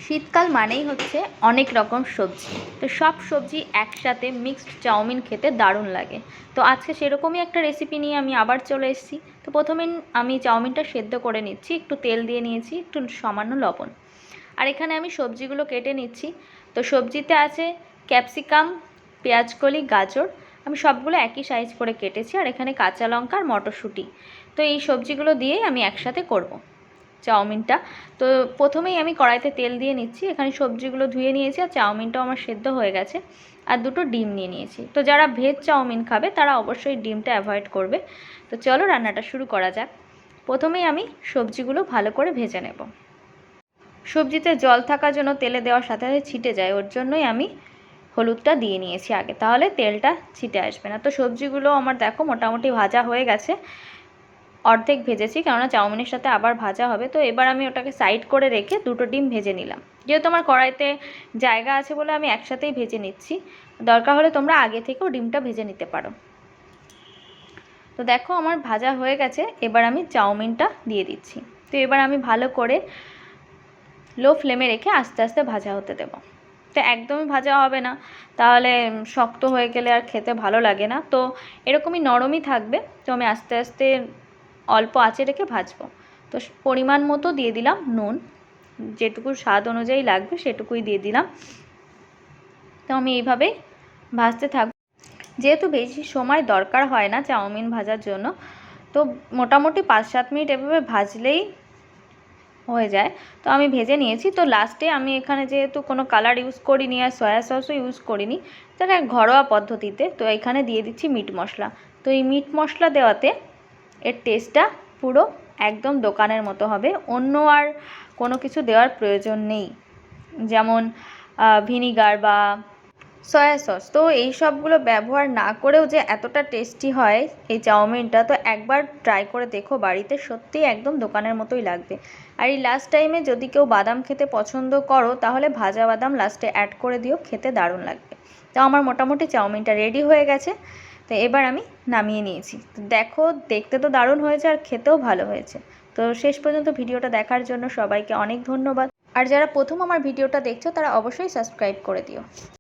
শীতকাল মানেই হচ্ছে অনেক রকম সবজি। তো সব সবজি একসাথে মিক্সড চাউমিন খেতে দারুণ লাগে। তো আজকে সেরকমই একটা রেসিপি নিয়ে আমি আবার চলে এসেছি। তো প্রথমে আমি চাউমিনটা সেদ্ধ করে নিচ্ছি, একটু তেল দিয়ে নিয়েছি, একটু সামান্য লবণ। আর এখানে আমি সবজিগুলো কেটে নিচ্ছি। তো সবজিতে আছে ক্যাপসিকাম, পেঁয়াজকলি, গাজর। আমি সবগুলো একই সাইজ করে কেটেছি। আর এখানে কাঁচা লঙ্কা আর মটরশুঁটি। তো এই সবজিগুলো দিয়েই আমি একসাথে করব চাউমিনটা। তো প্রথমেই আমি কড়াইতে তেল দিয়ে নিচ্ছি। এখানে সবজিগুলো ধুয়ে নিয়েছি আর চাউমিনটাও আমার সেদ্ধ হয়ে গেছে। আর দুটো ডিম নিয়ে নিয়েছি। তো যারা ভেজ চাউমিন খাবে তারা অবশ্যই ডিমটা অ্যাভয়েড করবে। তো চলো রান্নাটা শুরু করা যাক। প্রথমেই আমি সবজিগুলো ভালো করে ভেজে নেব। সবজিতে জল থাকার জন্য তেলে দেওয়ার সাথে সাথে ছিটে যায়, ওর জন্যই আমি হলুদটা দিয়ে নিয়েছি আগে, তাহলে তেলটা ছিটে আসবে না। তো সবজিগুলো আমার দেখো মোটামুটি ভাজা হয়ে গেছে, অর্ধেক ভেজেছি, কেননা চাউমিনের সাথে আবার ভাজা হবে। তো এবার আমি ওটাকে সাইড করে রেখে দুটো ডিম ভেজে নিলাম। যেহেতু আমার কড়াইতে জায়গা আছে বলে আমি একসাথেই ভেজে নিচ্ছি। দরকার হলে তোমরা আগে থেকেও ডিমটা ভেজে নিতে পারো। তো দেখো আমার ভাজা হয়ে গেছে, এবার আমি চাউমিনটা দিয়ে দিচ্ছি। তো এবার আমি ভালো করে লো ফ্লেমে রেখে আস্তে আস্তে ভাজা হতে দেবো। তো একদমই ভাজা হবে না, তাহলে শক্ত হয়ে গেলে আর খেতে ভালো লাগে না। তো এরকমই নরমই থাকবে। তো আমি আস্তে আস্তে অল্প আঁচে রেখে ভাজবো। তো পরিমাণ মতো দিয়ে দিলাম নুন, যেটুকু স্বাদ অনুযায়ী লাগবে সেটুকুই দিয়ে দিলাম। তো আমি এইভাবেই ভাজতে থাকবো। যেহেতু বেশি সময় দরকার হয় না চাউমিন ভাজার জন্য, তো মোটামুটি 5-7 মিনিট এভাবে ভাজলেই হয়ে যায়। তো আমি ভেজে নিয়েছি। তো লাস্টে আমি এখানে যেহেতু কোনো কালার ইউজ করিনি আর সয়া সসও ইউজ করিনি, তাহলে ঘরোয়া পদ্ধতিতে তো এখানে দিয়ে দিচ্ছি মিট মশলা। তো এই মিট মশলা দেওয়াতে এর টেস্টটা পুরো একদম দোকানের মতো হবে। অন্য আর কোনো কিছু দেওয়ার প্রয়োজন নেই, যেমন ভিনিগার বা সয়া সস। তো এই সবগুলো ব্যবহার না করেও যে এতটা টেস্টি হয় এই চাউমিনটা, তো একবার ট্রাই করে দেখো বাড়িতে, সত্যিই একদম দোকানের মতোই লাগবে। আর এই লাস্ট টাইমে যদি কেউ বাদাম খেতে পছন্দ করো তাহলে ভাজা বাদাম লাস্টে অ্যাড করে দিও, খেতে দারুণ লাগবে। তো আমার মোটামুটি চাউমিনটা রেডি হয়ে গেছে। তো এবার আমি নামিয়ে নিয়েছি। তো দেখো দেখতে তো দারুণ হয়েছে আর খেতেও ভালো হয়েছে। তো শেষ পর্যন্ত ভিডিওটা দেখার জন্য সবাইকে অনেক ধন্যবাদ। আর যারা প্রথম আমার ভিডিওটা দেখছো তারা অবশ্যই সাবস্ক্রাইব করে দিও।